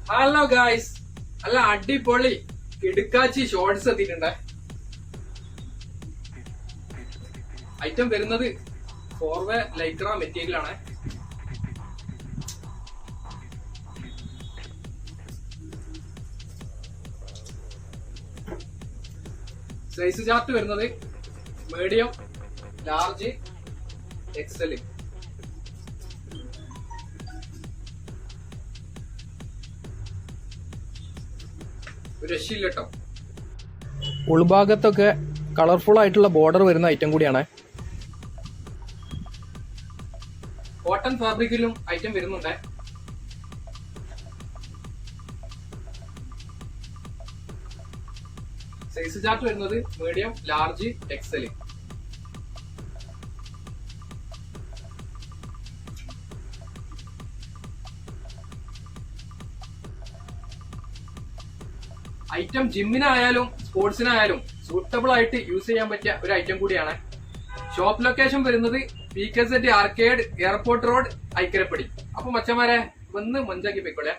Hello guys, അല്ല അടിപൊളി കിടുക്കാച്ചി ഷോർട്സ് എത്തിയിട്ടുണ്ട്. ഐറ്റം വരുന്നത് 4-വേ ലൈക്ര മെറ്റീരിയൽ ആണ്. സൈസ് ചാർട്ട് വരുന്നത് മീഡിയം, ലാർജ്, എക്സൽ. ഒരു രക്ഷയില്ല കേട്ടോ. ഉൾഭാഗത്തൊക്കെ കളർഫുൾ ആയിട്ടുള്ള ബോർഡർ വരുന്ന ഐറ്റം കൂടിയാണ്. കോട്ടൺ ഫാബ്രിക്കിലും ഐറ്റം വരുന്നുണ്ട്. സൈസ് ചാർട്ട് വരുന്നത് മീഡിയം, ലാർജ്, എക്സൽ. ഐറ്റം ജിമ്മിനായാലും സ്പോർട്സിനായാലും സൂട്ടബിൾ ആയിട്ട് യൂസ് ചെയ്യാൻ പറ്റിയ ഒരു ഐറ്റം കൂടിയാണ്. ഷോപ്പ് ലൊക്കേഷൻ വരുന്നത് PKZ arcade, airport road, Aikkarappadi. അപ്പൊ മച്ചന്മാരെ വന്ന് മഞ്ചാക്കി പോയിക്കോളെ.